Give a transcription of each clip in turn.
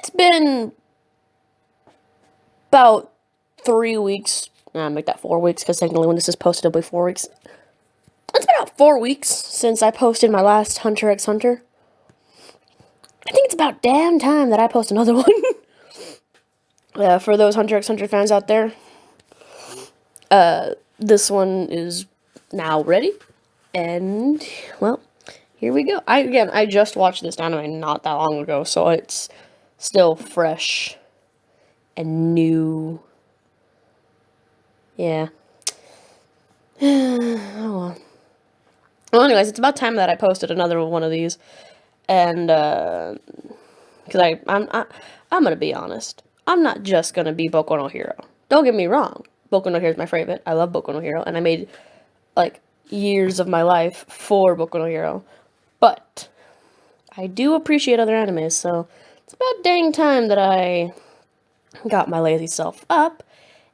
It's been about 3 weeks. Nah, make that 4 weeks, because technically when this is posted, it'll be 4 weeks. It's been about 4 weeks since I posted my last Hunter x Hunter. I think it's about damn time that I post another one. For those Hunter x Hunter fans out there, this one is now ready. And, well, here we go. I just watched this anime not that long ago, so it's still fresh and new. Yeah. Oh well. Well, anyways, it's about time that I posted another one of these, and because I'm gonna be honest, I'm not just gonna be Boku no Hero. Don't get me wrong, Boku no Hero is my favorite. I love Boku no Hero, and I made like years of my life for Boku no Hero, but I do appreciate other animes, so it's about dang time that I got my lazy self up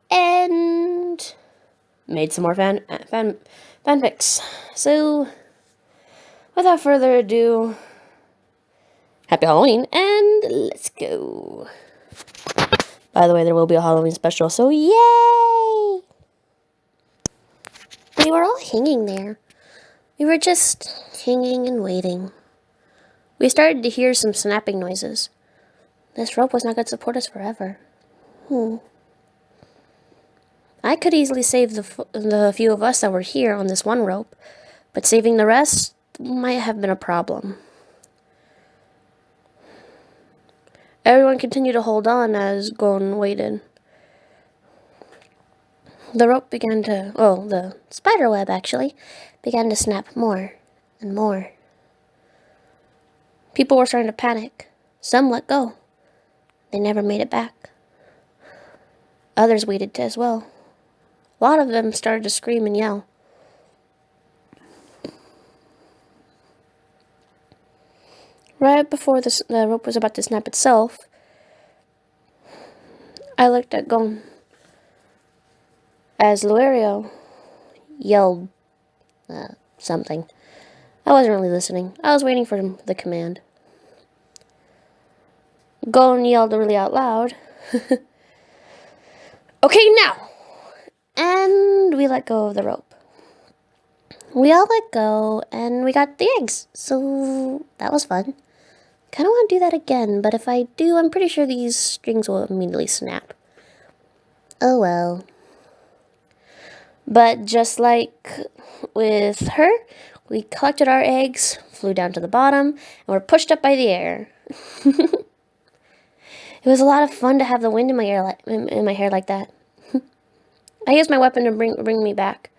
and made some more fanfics. So, without further ado, happy Halloween, and let's go. By the way, there will be a Halloween special, so yay! We were all hanging there. We were just hanging and waiting. We started to hear some snapping noises. This rope was not going to support us forever. I could easily save the few of us that were here on this one rope, but saving the rest might have been a problem. Everyone continued to hold on as Gon waited. The rope began to, the spider web actually, began to snap more and more. People were starting to panic. Some let go. They never made it back. Others waited as well. A lot of them started to scream and yell. Right before the rope was about to snap itself, I looked at Gon as Luario yelled something. I wasn't really listening. I was waiting for the command. Gon yelled really out loud. Okay, now! And we let go of the rope. We all let go, and we got the eggs. So that was fun. Kind of want to do that again, but if I do, I'm pretty sure these strings will immediately snap. Oh well. But just like with her, we collected our eggs, flew down to the bottom, and were pushed up by the air. It was a lot of fun to have the wind in my hair like that. I used my weapon to bring me back,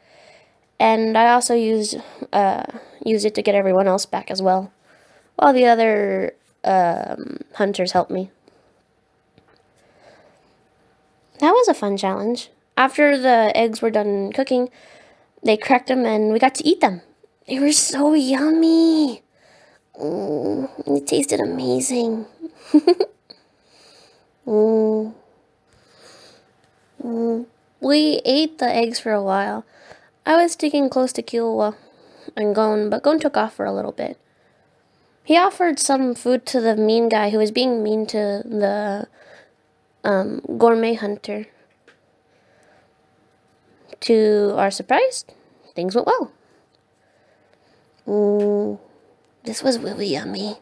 and I also used it to get everyone else back as well, while the other hunters helped me. That was a fun challenge. After the eggs were done cooking, they cracked them and we got to eat them. They were so yummy. It tasted amazing. We ate the eggs for a while. I was sticking close to Killua and Gon, but Gon took off for a little bit. He offered some food to the mean guy who was being mean to the gourmet hunter. To our surprise, things went well. This was really yummy.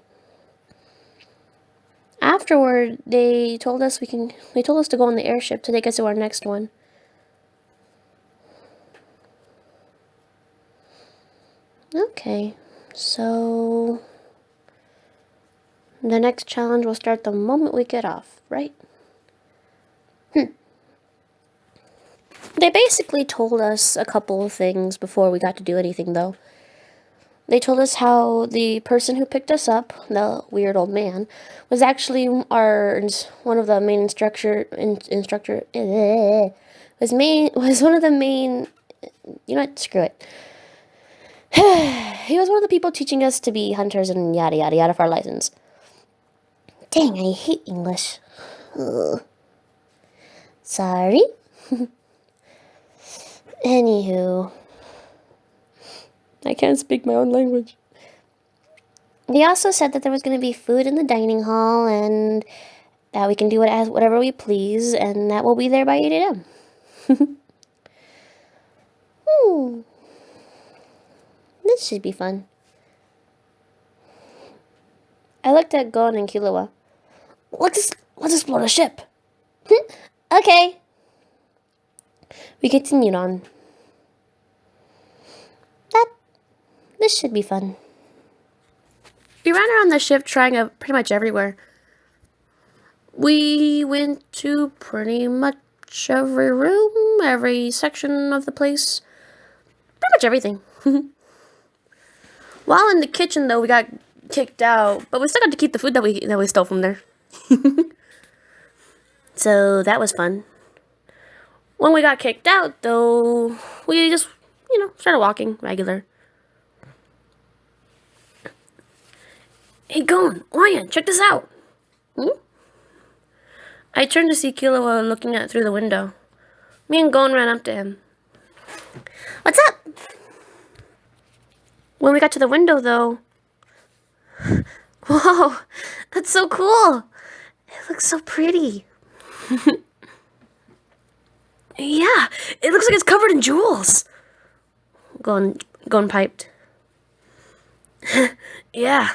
Afterward, they told us to go on the airship to take us to our next one. Okay, so the next challenge will start the moment we get off, right? They basically told us a couple of things before we got to do anything, though. They told us how the person who picked us up, the weird old man, was actually one of the main was one of the main, you know what, screw it. He was one of the people teaching us to be hunters and yada yada yada for our license. Dang, I hate English. Ugh. Sorry. Anywho, I can't speak my own language. They also said that there was going to be food in the dining hall, and That we can do it as whatever we please, and that will be there by 8 a.m. This should be fun. I looked at Gon and Killua. Let's explore the ship. Okay. We continued on. This should be fun. We ran around the ship trying pretty much everywhere. We went to pretty much every room, every section of the place. Pretty much everything. While in the kitchen, though, we got kicked out, but we still got to keep the food that we stole from there. So that was fun. When we got kicked out, though, we just, started walking regular. Hey, Gon, Lion, check this out. I turned to see Killua looking through the window. Me and Gon ran up to him. What's up? When we got to the window, though... Whoa, that's so cool. It looks so pretty. Yeah, it looks like it's covered in jewels. Gon piped. Yeah,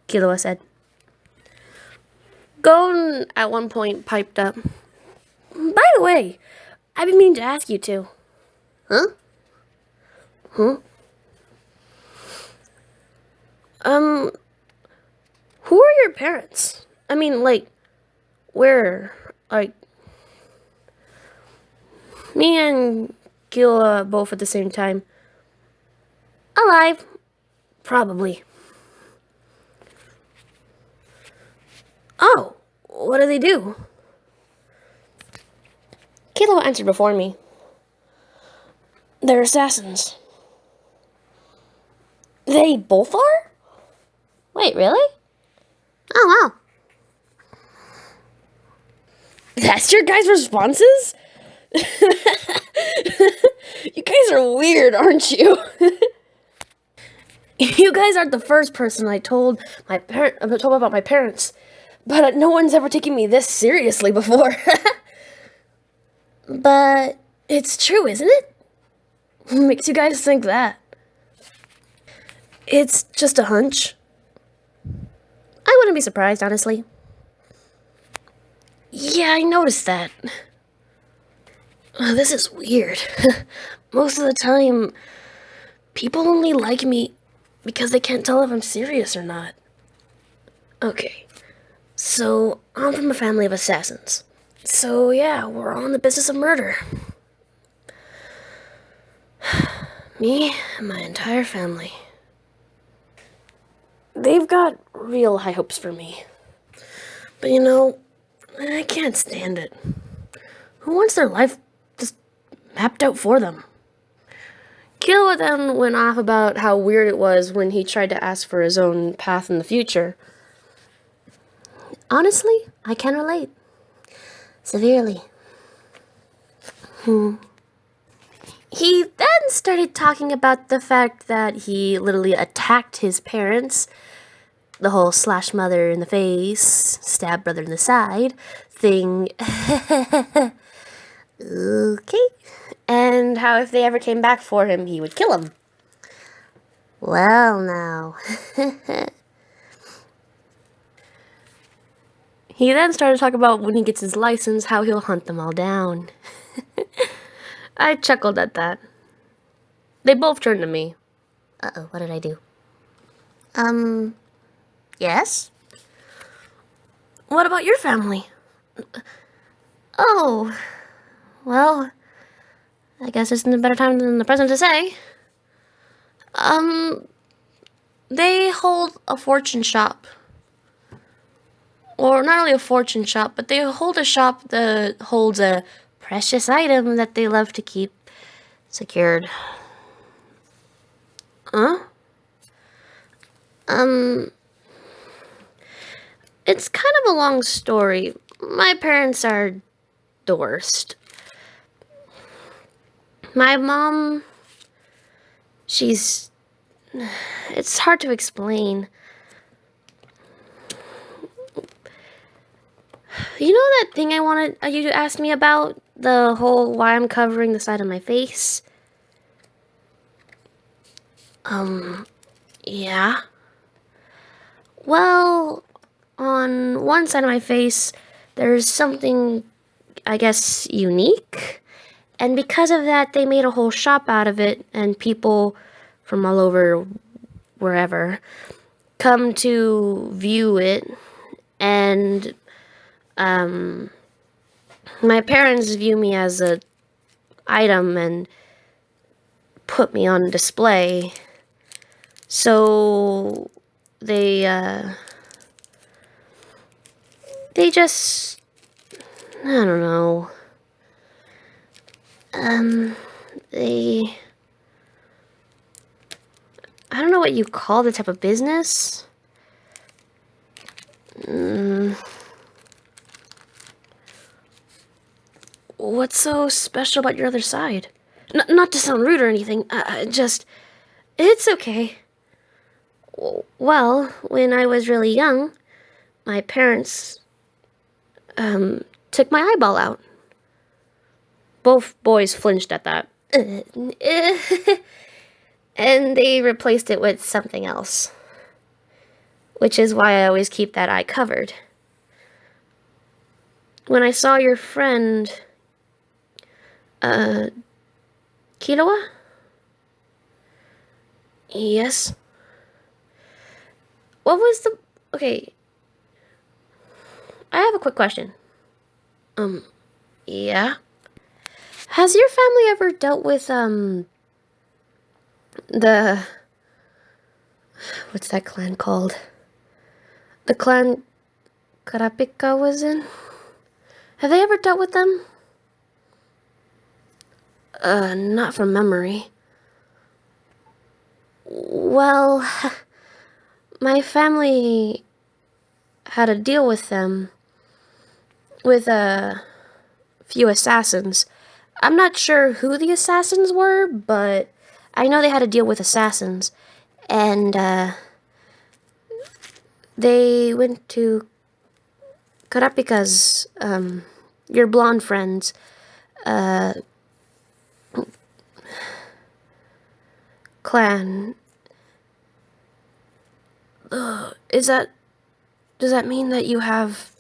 Killua said. Gon at one point piped up. By the way, I've been meaning to ask you two. Huh? Who are your parents? I mean, where, me and Killua both at the same time. Alive. Probably. Oh, what do they do? Killua answered before me. They're assassins. They both are? Wait, really? Oh, wow. That's your guys' responses? You guys are weird, aren't you? You guys aren't the first person I told about my parents, but no one's ever taken me this seriously before. But it's true, isn't it? What makes you guys think that? It's just a hunch. I wouldn't be surprised, honestly. Yeah, I noticed that. This is weird. Most of the time, people only like me because they can't tell if I'm serious or not. Okay, so I'm from a family of assassins. So yeah, we're all in the business of murder. Me and my entire family. They've got real high hopes for me. But I can't stand it. Who wants their life just mapped out for them? Killua then went off about how weird it was when he tried to ask for his own path in the future. Honestly, I can relate. Severely. He then started talking about the fact that he literally attacked his parents. The whole slash mother in the face, stab brother in the side thing. Okay. And how if they ever came back for him, he would kill him. Well, now. He then started talking about when he gets his license, how he'll hunt them all down. I chuckled at that. They both turned to me. Uh-oh, what did I do? Yes? What about your family? Oh, well, I guess it's a better time than the present to say. They hold a fortune shop. Or not really a fortune shop, but they hold a shop that holds a precious item that they love to keep secured. Huh? It's kind of a long story. My parents are divorced. My mom, it's hard to explain. You know that thing I wanted you to ask me about? The whole why I'm covering the side of my face? Yeah. Well, on one side of my face, there's something, I guess, unique. And because of that, they made a whole shop out of it, and people from all over, wherever, come to view it. And my parents view me as a item and put me on display. So they just, I don't know. They, I don't know what you call the type of business. What's so special about your other side? Not to sound rude or anything, it's okay. Well, when I was really young, my parents, took my eyeball out. Both boys flinched at that. And they replaced it with something else. Which is why I always keep that eye covered. When I saw your friend, Kilowa? Yes. What was the... Okay. I have a quick question. Yeah? Has your family ever dealt with, the... What's that clan called? The clan Karapika was in? Have they ever dealt with them? Not from memory. Well, my family had a deal with them, with a few assassins. I'm not sure who the assassins were, but I know they had a deal with assassins. And, they went to Karapika's, your blonde friend's, clan. Does that mean that you have...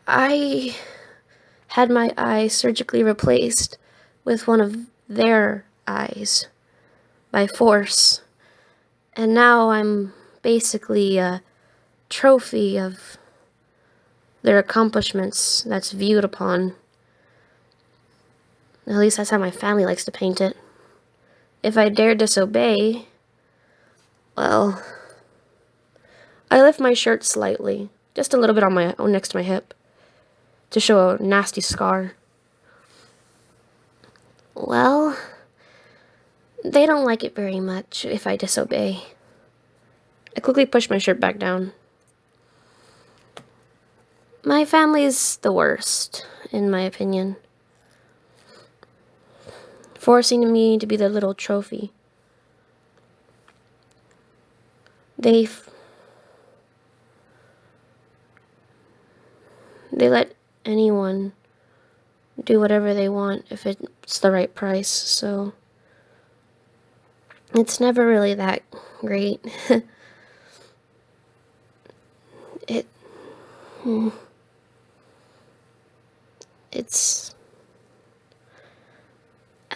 I had my eye surgically replaced with one of their eyes by force. And now I'm basically a trophy of their accomplishments that's viewed upon. At least that's how my family likes to paint it. If I dare disobey, well, I lift my shirt slightly, just a little bit on next to my hip, to show a nasty scar. Well, they don't like it very much if I disobey. I quickly push my shirt back down. My family's the worst, in my opinion. Forcing me to be their little trophy. They let anyone do whatever they want if it's the right price, so it's never really that great.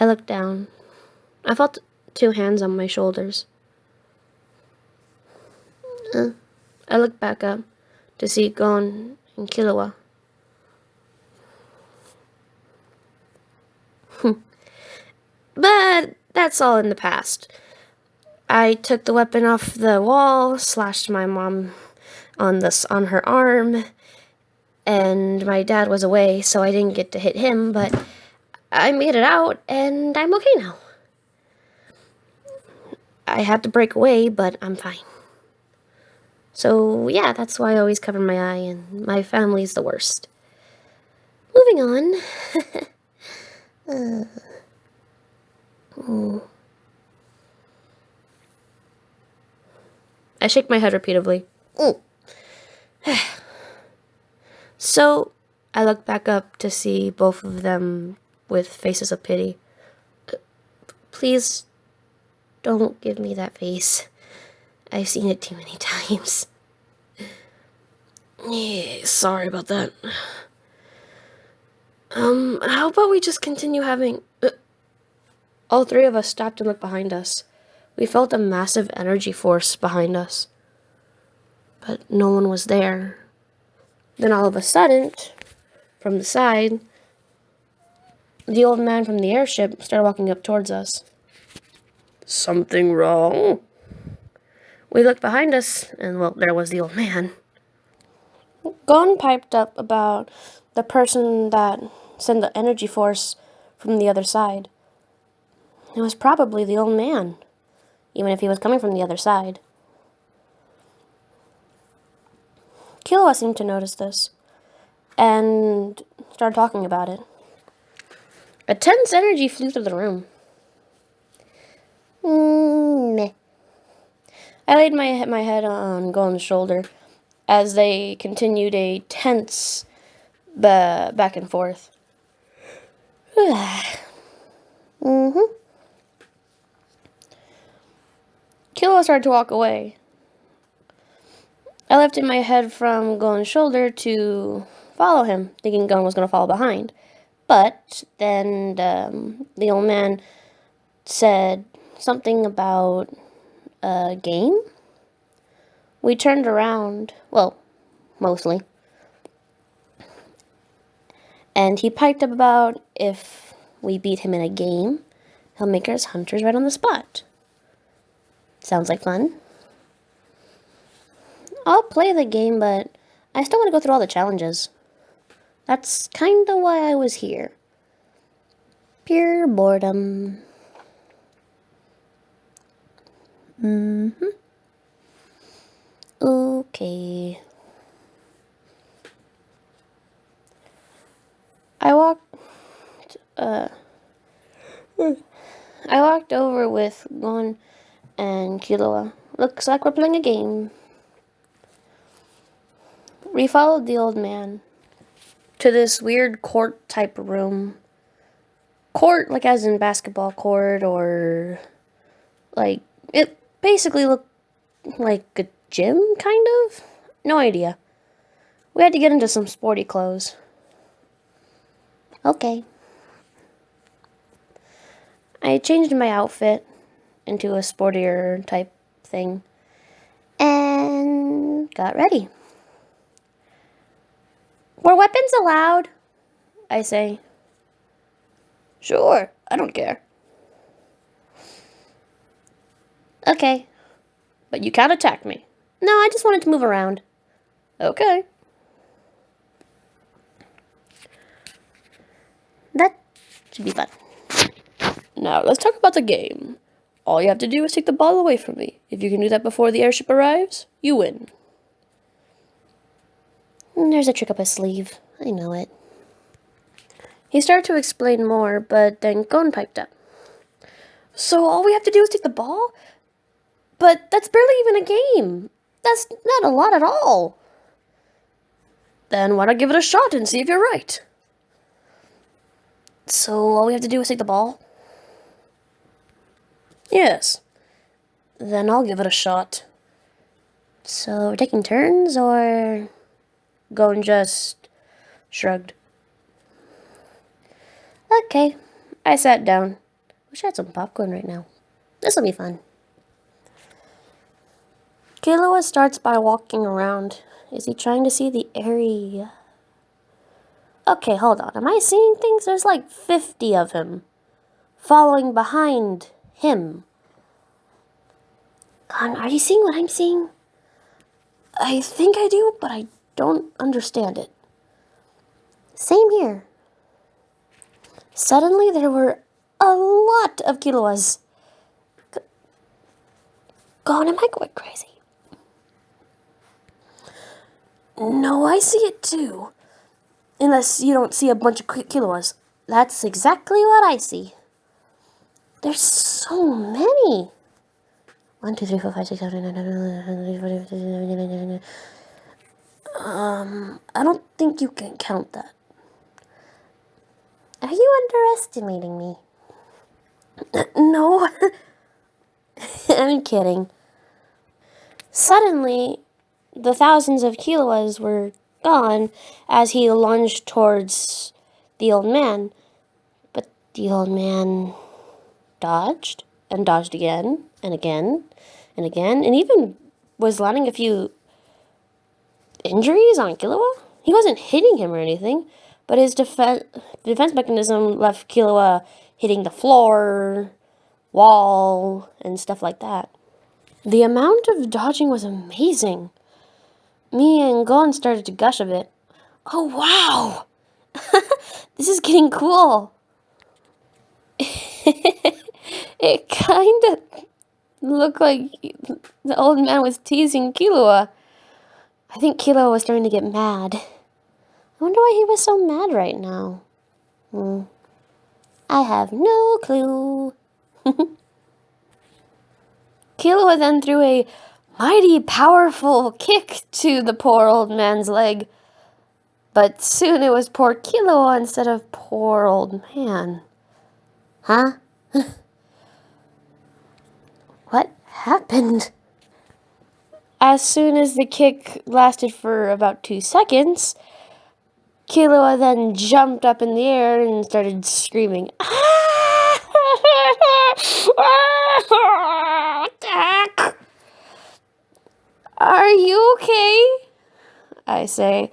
I looked down. I felt two hands on my shoulders. I looked back up to see Gon and Killua. But that's all in the past. I took the weapon off the wall, slashed my mom on her arm, and my dad was away, so I didn't get to hit him, but I made it out, and I'm okay now. I had to break away, but I'm fine. So, yeah, that's why I always cover my eye, and my family's the worst. Moving on. I shake my head repeatedly. So I looked back up to see both of them with faces of pity. Please don't give me that face. I've seen it too many times. Yeah, sorry about that. How about we just continue having... All three of us stopped and looked behind us. We felt a massive energy force behind us. But no one was there. Then all of a sudden, from the side, the old man from the airship started walking up towards us. Something wrong? We looked behind us, and well, there was the old man. Gon piped up about the person that sent the energy force from the other side. It was probably the old man, even if he was coming from the other side. Killua seemed to notice this, and started talking about it. A tense energy flew through the room. Meh. I laid my head on Gon's shoulder as they continued a tense back and forth. Killua started to walk away. I lifted my head from Gon's shoulder to follow him, thinking Gon was going to follow behind. But then the old man said something about a game. We turned around, well, mostly. And he piped up about if we beat him in a game, he'll make us hunters right on the spot. Sounds like fun. I'll play the game, but I still want to go through all the challenges. That's kinda why I was here. Pure boredom. Okay. I walked over with Gon and Killua. Looks like we're playing a game. We followed the old man to this weird court type room. Court, like as in basketball court, or like, it basically looked like a gym, kind of? No idea. We had to get into some sporty clothes. Okay. I changed my outfit into a sportier type thing and got ready. Were weapons allowed? I say. Sure, I don't care. Okay. But you can't attack me. No, I just wanted to move around. Okay. That should be fun. Now, let's talk about the game. All you have to do is take the ball away from me. If you can do that before the airship arrives, you win. There's a trick up his sleeve. I know it. He started to explain more, but then Gon piped up. So all we have to do is take the ball? But that's barely even a game. That's not a lot at all. Then why not give it a shot and see if you're right? So all we have to do is take the ball? Yes. Then I'll give it a shot. So we're taking turns, or... Gon just shrugged. Okay. I sat down. Wish I had some popcorn right now. This'll be fun. Killua starts by walking around. Is he trying to see the area? Okay, hold on. Am I seeing things? There's like 50 of him. Following behind him. Gon, are you seeing what I'm seeing? I think I do, but I don't understand it. Same here. Suddenly there were a lot of Killuas. Gon, am I going crazy? No, I see it too. Unless you don't see a bunch of Killuas. That's exactly what I see. There's so many. 1, 2, 3, 4, 5, 6, 7, 8, 9, 10, 11, 12, 13, 14, 15, 16, 17, 18, 19, 20. I don't think you can count that. Are you underestimating me? No. I'm kidding. Suddenly, the thousands of Killuas were gone as he lunged towards the old man. But the old man dodged and dodged again and again and again, and even was landing a few injuries on Killua. He wasn't hitting him or anything, but his defense mechanism left Killua hitting the floor, wall, and stuff like that. The amount of dodging was amazing. Me and Gon started to gush a bit. Oh, wow! This is getting cool. It kind of looked like the old man was teasing Killua. I think Killua was starting to get mad. I wonder why he was so mad right now. I have no clue. Killua then threw a mighty powerful kick to the poor old man's leg. But soon it was poor Killua instead of poor old man. Huh? What happened? As soon as the kick lasted for about 2 seconds, Killua then jumped up in the air and started screaming. What the heck? Are you okay? I say.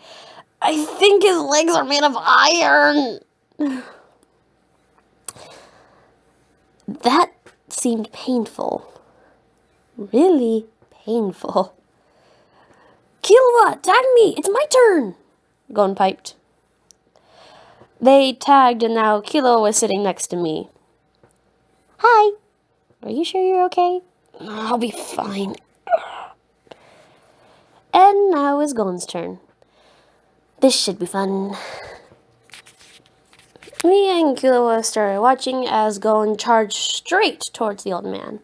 I think his legs are made of iron. That seemed painful. Really painful. Killua, tag me! It's my turn! Gon piped. They tagged and now Killua was sitting next to me. Hi. Are you sure you're okay? I'll be fine. And now is Gon's turn. This should be fun. Me and Killua started watching as Gon charged straight towards the old man.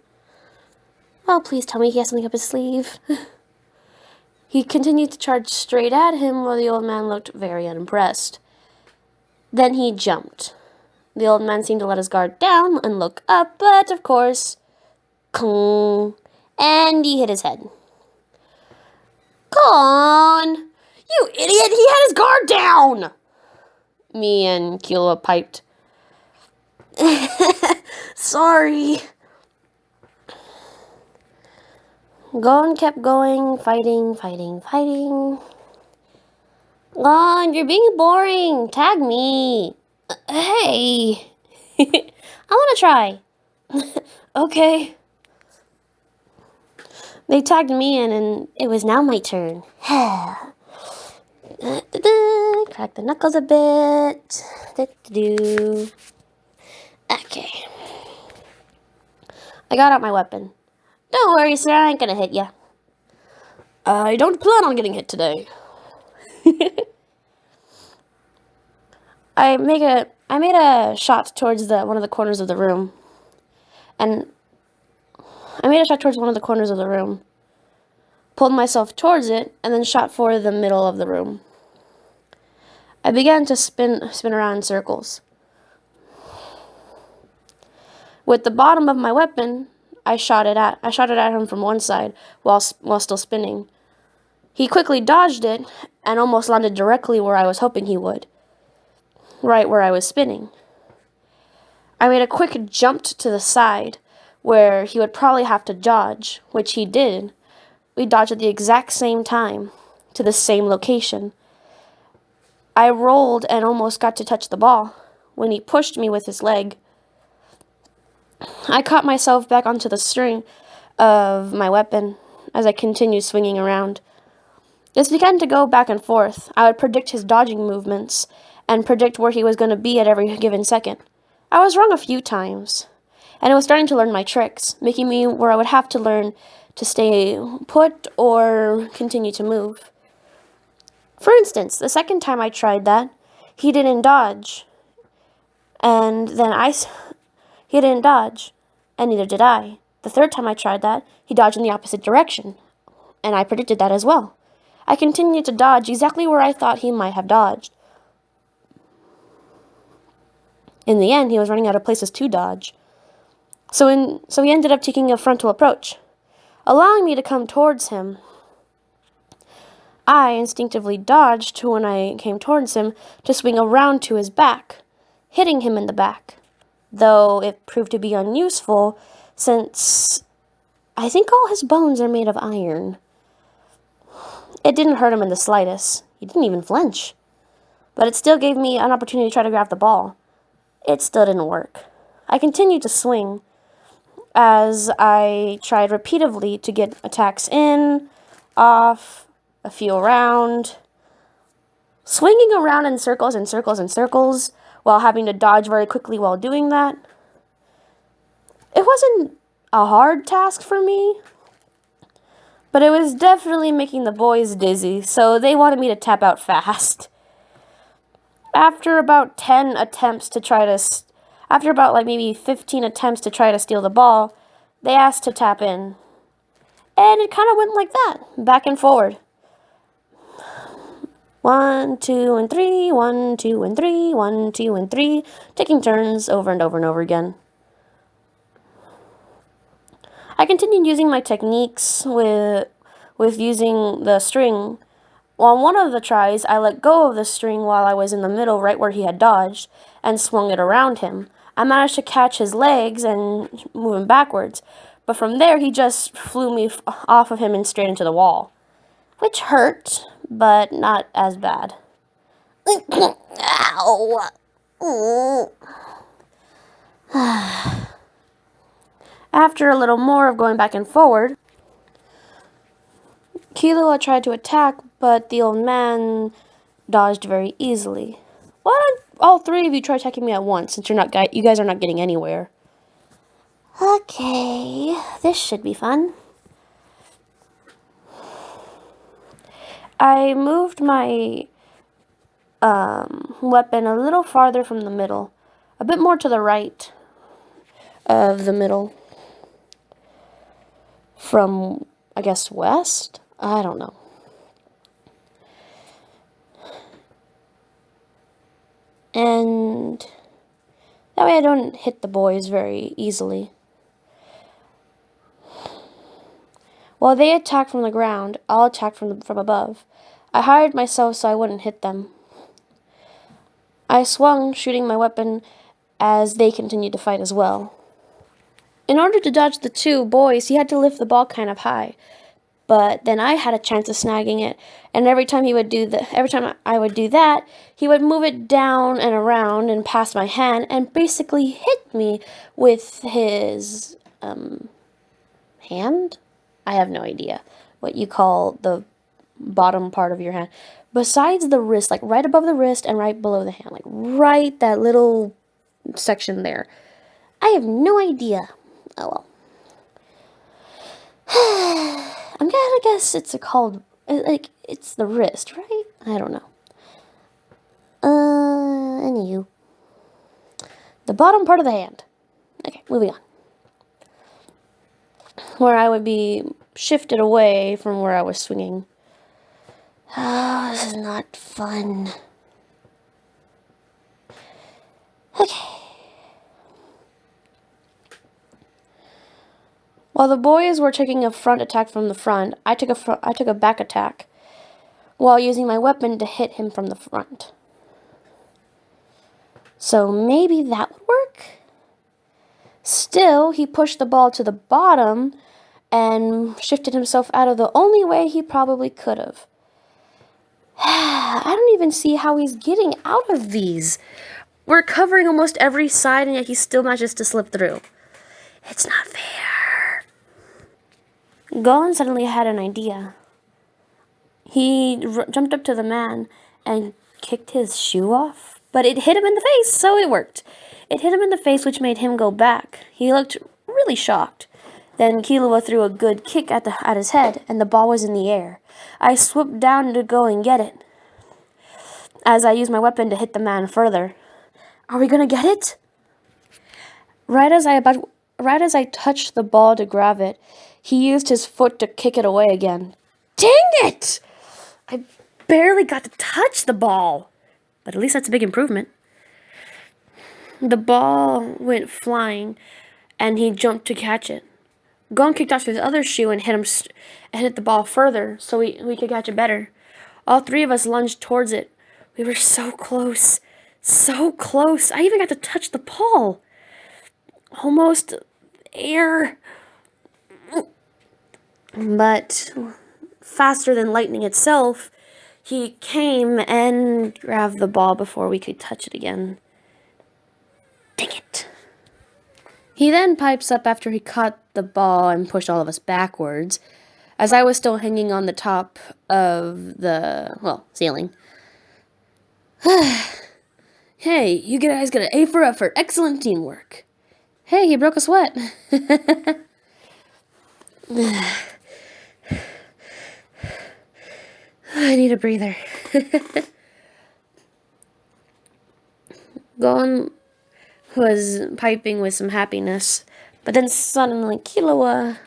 Oh, please tell me he has something up his sleeve. He continued to charge straight at him while the old man looked very unimpressed. Then he jumped. The old man seemed to let his guard down and look up, but of course, kong, and he hit his head. Gon! You idiot! He had his guard down! Me and Killua piped. Sorry. Gon kept going, fighting. Gon, you're being boring. Tag me. Hey. I want to try. Okay. They tagged me in, and it was now my turn. Crack the knuckles a bit. Okay. I got out my weapon. Don't worry, sir, I ain't gonna hit ya. I don't plan on getting hit today. I made a shot towards one of the corners of the room. Pulled myself towards it, and then shot for the middle of the room. I began to spin around in circles. With the bottom of my weapon, I shot it at him from one side while still spinning. He quickly dodged it and almost landed directly where I was hoping he would. Right where I was spinning. I made a quick jump to the side where he would probably have to dodge, which he did. We dodged at the exact same time to the same location. I rolled and almost got to touch the ball when he pushed me with his leg. I caught myself back onto the string of my weapon as I continued swinging around. This began to go back and forth. I would predict his dodging movements and predict where he was going to be at every given second. I was wrong a few times, and it was starting to learn my tricks, making me where I would have to learn to stay put or continue to move. For instance, the second time I tried that, he didn't dodge, and he didn't dodge, and neither did I. The third time I tried that, he dodged in the opposite direction, and I predicted that as well. I continued to dodge exactly where I thought he might have dodged. In the end, he was running out of places to dodge. So he ended up taking a frontal approach, allowing me to come towards him. I instinctively dodged when I came towards him to swing around to his back, hitting him in the back, though it proved to be unuseful since I think all his bones are made of iron. It didn't hurt him in the slightest. He didn't even flinch. But it still gave me an opportunity to try to grab the ball. It still didn't work. I continued to swing as I tried repeatedly to get attacks in, off, a few around, swinging around in circles and circles and circles while having to dodge very quickly while doing that. It wasn't a hard task for me, but it was definitely making the boys dizzy, so they wanted me to tap out fast. After about 10 attempts to try to, after about like maybe 15 attempts to try to steal the ball, they asked to tap in. And it kind of went like that, back and forward. 1, 2, and 3, 1, 2, and 3, 1, 2, and 3, taking turns over and over and over again. I continued using my techniques with using the string. On one of the tries, I let go of the string while I was in the middle, right where he had dodged, and swung it around him. I managed to catch his legs and move him backwards, but from there he just flew me off of him and straight into the wall, which hurt, but not as bad. Ow! After a little more of going back and forward, Killua tried to attack, but the old man dodged very easily. Why don't all three of you try attacking me at once, since you guys are not getting anywhere? Okay, this should be fun. I moved my weapon a little farther from the middle, a bit more to the right of the middle. From, I guess, west? I don't know. And that way I don't hit the boys very easily. While they attack from the ground, I'll attack from above. I hired myself so I wouldn't hit them. I swung, shooting my weapon as they continued to fight as well. In order to dodge the two boys, he had to lift the ball kind of high. But then I had a chance of snagging it, and every time I would do that, he would move it down and around and past my hand and basically hit me with his hand? I have no idea what you call the bottom part of your hand. Besides the wrist, like right above the wrist and right below the hand, like right that little section there. I have no idea. Oh well. I'm gonna guess it's it's the wrist, right? I don't know. Anywho. The bottom part of the hand. Okay, moving on. Where I would be shifted away from where I was swinging. Oh, this is not fun. Okay. While the boys were taking a front attack from the front, I took a back attack while using my weapon to hit him from the front. So maybe that would work? Still, he pushed the ball to the bottom and shifted himself out of the only way he probably could have. I don't even see how he's getting out of these. We're covering almost every side, and yet he still manages to slip through. It's not fair. Gohan suddenly had an idea. He jumped up to the man and kicked his shoe off, but it hit him in the face, so it worked. It hit him in the face, which made him go back. He looked really shocked. Then Killua threw a good kick at his head, and the ball was in the air. I swooped down to go and get it, as I used my weapon to hit the man further. Are we gonna get it? Right as I touched the ball to grab it, he used his foot to kick it away again. Dang it! I barely got to touch the ball. But at least that's a big improvement. The ball went flying, and he jumped to catch it. Gon kicked off his other shoe and hit the ball further so we could catch it better. All three of us lunged towards it. We were so close. So close. I even got to touch the ball. Almost air. But faster than lightning itself, he came and grabbed the ball before we could touch it again. Dang it. He then pipes up after he caught the ball and pushed all of us backwards, as I was still hanging on the top of the, ceiling. Hey, you guys got an A for effort. Excellent teamwork. Hey, he broke a sweat. I need a breather. Gon was piping with some happiness, but then suddenly Killua,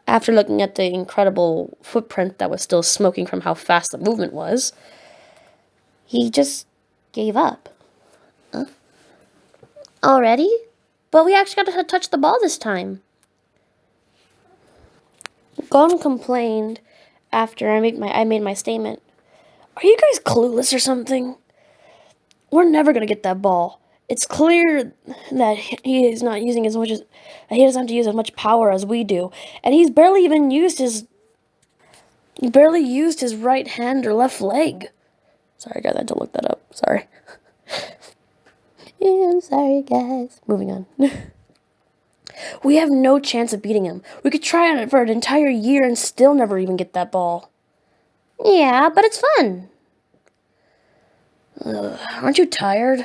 after looking at the incredible footprint that was still smoking from how fast the movement was, he just gave up. Huh? Already? But we actually got to touch the ball this time. Gon complained after I made my statement. Are you guys clueless or something? We're never going to get that ball. It's clear that he is not using as much as he doesn't have to use as much power as we do, and he's barely used his right hand or left leg. Sorry, guys, I had to look that up. Sorry. Yeah, I'm sorry, guys. Moving on. We have no chance of beating him. We could try on it for an entire year and still never even get that ball. Yeah, but it's fun. Aren't you tired?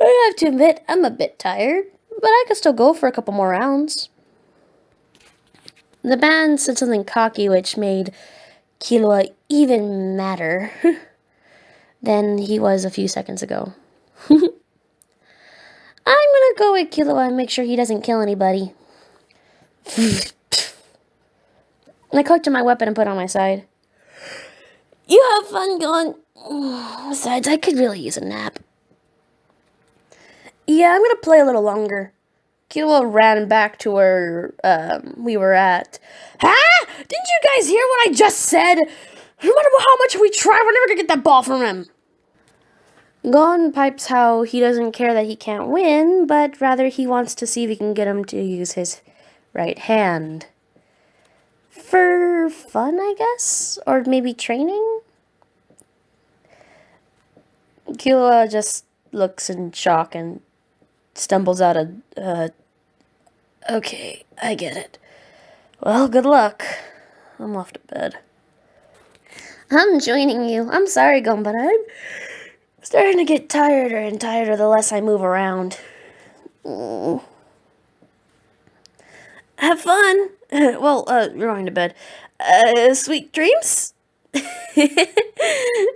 I have to admit, I'm a bit tired, but I could still go for a couple more rounds. The band said something cocky which made Killua even madder than he was a few seconds ago. I'm gonna go with Killua and make sure he doesn't kill anybody. And I collected my weapon and put it on my side. You have fun going. Besides, I could really use a nap. Yeah, I'm gonna play a little longer. Killua ran back to where we were at. Ah! Didn't you guys hear what I just said? No matter how much we try, we're never gonna get that ball from him. Gon pipes how he doesn't care that he can't win, but rather he wants to see if he can get him to use his right hand. For fun, I guess? Or maybe training? Killua just looks in shock and stumbles out okay, I get it. Well, good luck. I'm off to bed. I'm joining you. I'm sorry, Gon, but I'm starting to get tireder and tireder the less I move around. Have fun. Well, you're going to bed. Sweet dreams?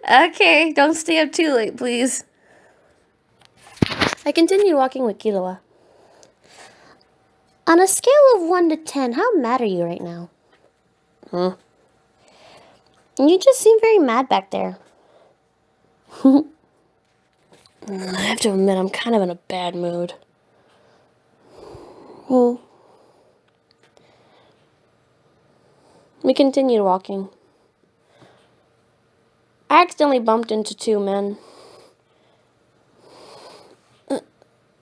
Okay, don't stay up too late, please. I continued walking with Killua. On a scale of 1 to 10, how mad are you right now? Huh? You just seem very mad back there. I have to admit, I'm kind of in a bad mood. We continued walking. I accidentally bumped into 2 men.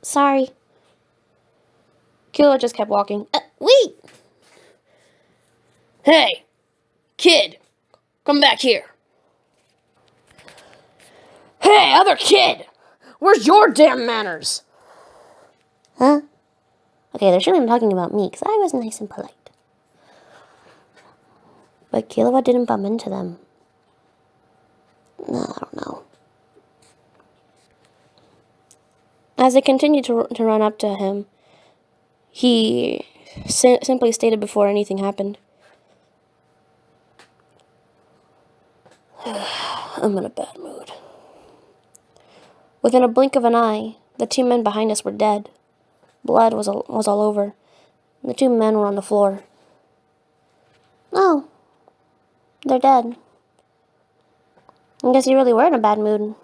Sorry. Killua just kept walking. Wait! Hey! Kid! Come back here! Hey, other kid! Where's your damn manners? Huh? Okay, they're surely talking about me, because I was nice and polite. But Killua didn't bump into them. No, I don't know. As I continued to run up to him, he simply stated before anything happened, I'm in a bad mood. Within a blink of an eye, the 2 men behind us were dead. Blood was all over. And the 2 men were on the floor. Oh, they're dead. I guess you really were in a bad mood.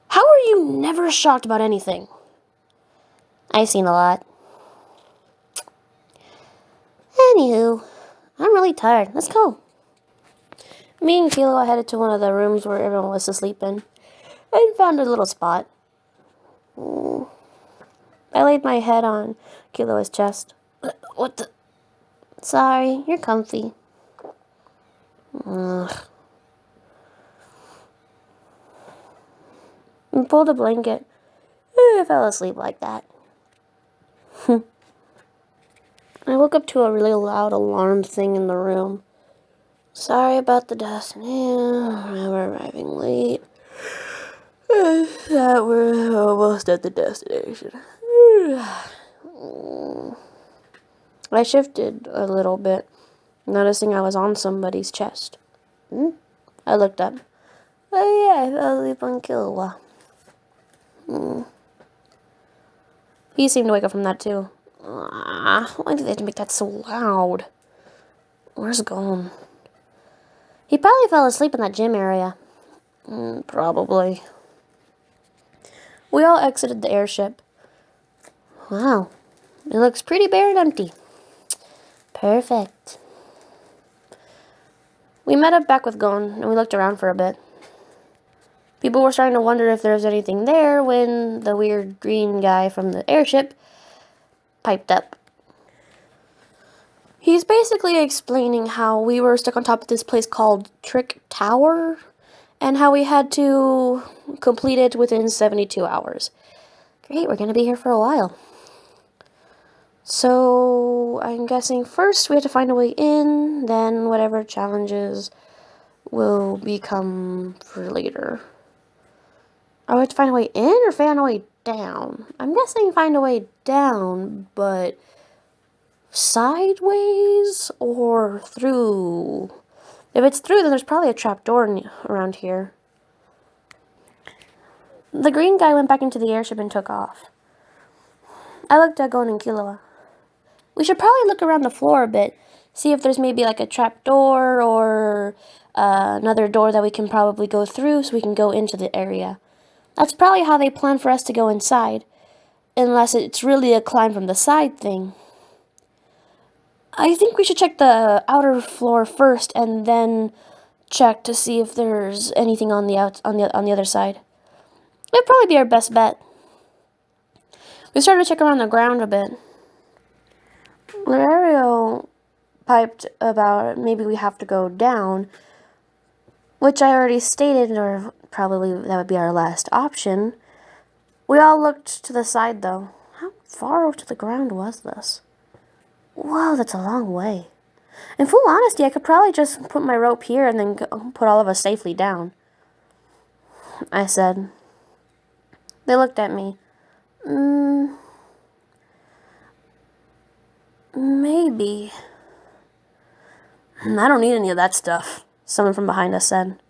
How are you never shocked about anything? I've seen a lot. Anywho, I'm really tired. Let's go. Me and Kilo headed to one of the rooms where everyone was asleep in and found a little spot. I laid my head on Kilo's chest. What the? Sorry, you're comfy. Ugh. And pulled a blanket. I fell asleep like that. I woke up to a really loud alarm thing in the room. Sorry about the dust. Yeah, we're arriving late. That we're almost at the destination. I shifted a little bit, noticing I was on somebody's chest. I looked up. Oh yeah, I fell asleep on Killua. He seemed to wake up from that too. Why do they have to make that so loud? Where's Gon? He probably fell asleep in that gym area. Probably. We all exited the airship. Wow. It looks pretty bare and empty. Perfect. We met up back with Gon, and we looked around for a bit. People were starting to wonder if there was anything there when the weird green guy from the airship piped up. He's basically explaining how we were stuck on top of this place called Trick Tower, and how we had to complete it within 72 hours. Great, we're going to be here for a while. So, I'm guessing first we have to find a way in, then whatever challenges will become for later. Oh, we have to find a way in or find a way down? I'm guessing find a way down, but sideways or through? If it's through, then there's probably a trapdoor around here. The green guy went back into the airship and took off. I looked at Gon and Killua. We should probably look around the floor a bit, see if there's maybe like a trapdoor or another door that we can probably go through so we can go into the area. That's probably how they plan for us to go inside, unless it's really a climb from the side thing. I think we should check the outer floor first and then check to see if there's anything on the other side. It'd probably be our best bet. We started to check around the ground a bit. Lario piped about maybe we have to go down, which I already stated, or probably that would be our last option. We all looked to the side, though. How far to the ground was this? Whoa, that's a long way. In full honesty, I could probably just put my rope here and then put all of us safely down, I said. They looked at me. Maybe. I don't need any of that stuff, someone from behind us said.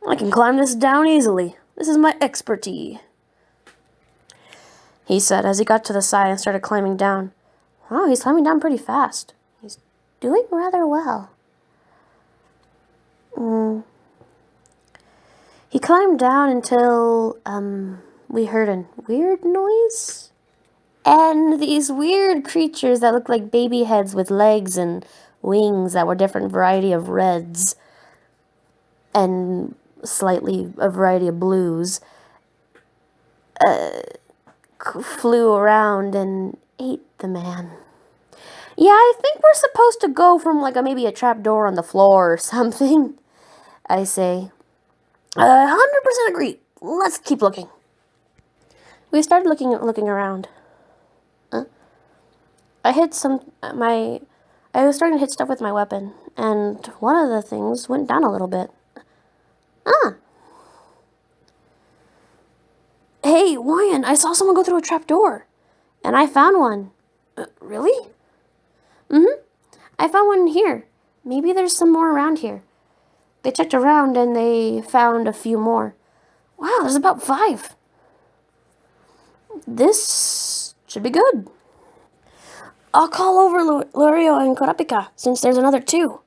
I can climb this down easily. This is my expertise, he said as he got to the side and started climbing down. Wow, he's climbing down pretty fast. He's doing rather well. He climbed down until, we heard a weird noise. And these weird creatures that looked like baby heads with legs and wings that were different variety of reds and slightly a variety of blues flew around and ate the man. Yeah, I think we're supposed to go from like maybe a trapdoor on the floor or something, I say. 100% agree. Let's keep looking. We started looking around. I was starting to hit stuff with my weapon, and one of the things went down a little bit. Hey, Ryan, I saw someone go through a trapdoor, and I found one. Really? I found one here. Maybe there's some more around here. They checked around, and they found a few more. Wow, there's about 5. This should be good. I'll call over Lorio and Kurapika, since there's another 2.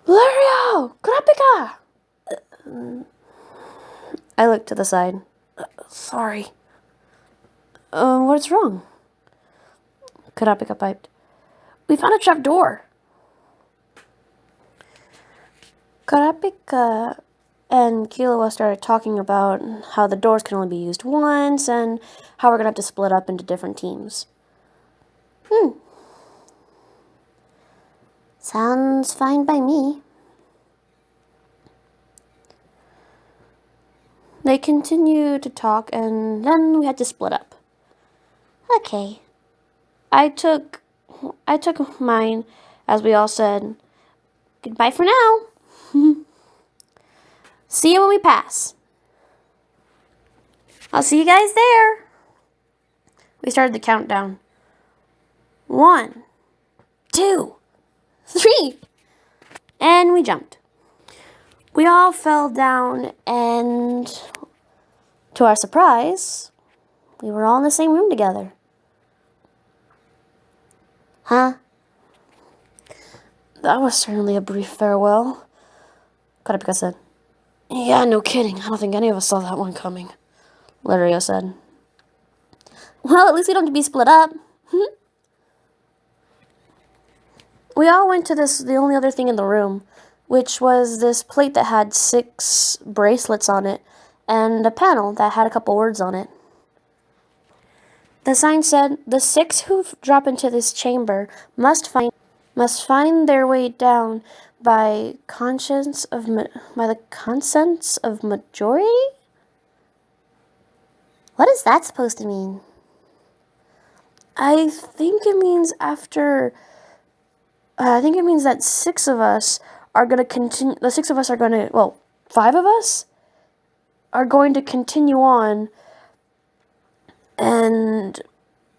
Valerio! Kurapika! I looked to the side. Sorry. What's wrong? Kurapika piped. We found a trap door. Kurapika and Killua started talking about how the doors can only be used once and how we're going to have to split up into different teams. Sounds fine by me. They continued to talk and then we had to split up. Okay. I took mine, as we all said, goodbye for now. See you when we pass. I'll see you guys there. We started the countdown. 1, 2, 3. And we jumped. We all fell down and, to our surprise, we were all in the same room together. Huh? That was certainly a brief farewell, Kurapika said. Yeah, no kidding. I don't think any of us saw that one coming, Valerio said. Well, at least we don't have to be split up. We all went to the only other thing in the room, which was this plate that had 6 bracelets on it and a panel that had a couple words on it. The sign said, the 6 who drop into this chamber must find their way down by the consents of majority? What is that supposed to mean? I think it means that 6 of us are going to continue. The 6 of us are going to, well, 5 of us are going to continue on, and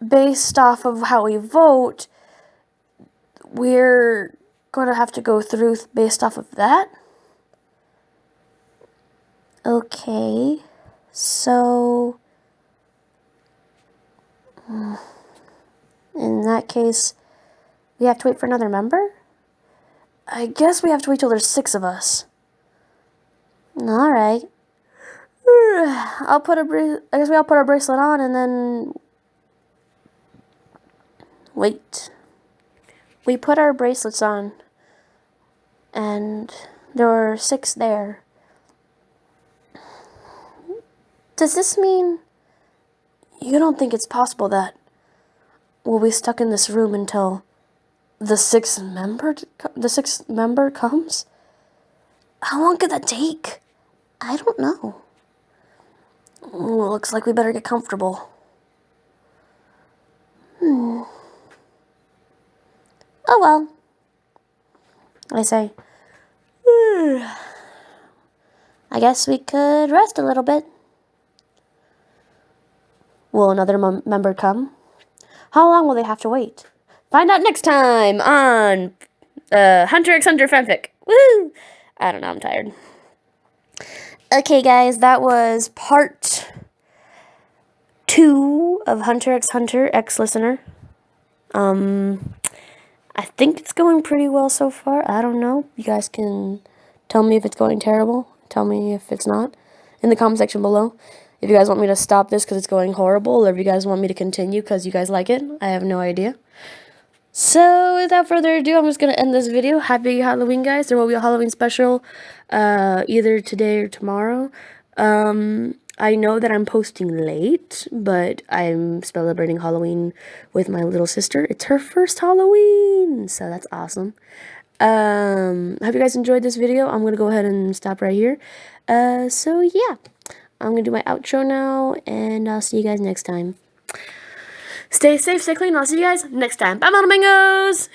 based off of how we vote, we're going to have to go through based off of that. Okay, so in that case, we have to wait for another member? I guess we have to wait till there's 6 of us. Alright. I guess we all put our bracelet on and then wait. We put our bracelets on and there were 6 there. Does this mean you don't think it's possible that we'll be stuck in this room until the 6th member comes? How long could that take? I don't know. Looks like we better get comfortable. Oh well, I say. I guess we could rest a little bit. Will another member come? How long will they have to wait? Find out next time on Hunter x Hunter fanfic. Woo! I don't know, I'm tired. Okay, guys, that was part 2 of Hunter x Hunter X Listener. I think it's going pretty well so far. I don't know. You guys can tell me if it's going terrible. Tell me if it's not in the comment section below. If you guys want me to stop this because it's going horrible, or if you guys want me to continue because you guys like it, I have no idea. So, without further ado, I'm just going to end this video. Happy Halloween, guys. There will be a Halloween special either today or tomorrow. I know that I'm posting late, but I'm celebrating Halloween with my little sister. It's her first Halloween, so that's awesome. Hope you guys enjoyed this video. I'm going to go ahead and stop right here. So, yeah. I'm going to do my outro now, and I'll see you guys next time. Stay safe, stay clean, and I'll see you guys next time. Bye, Mono Mangoes!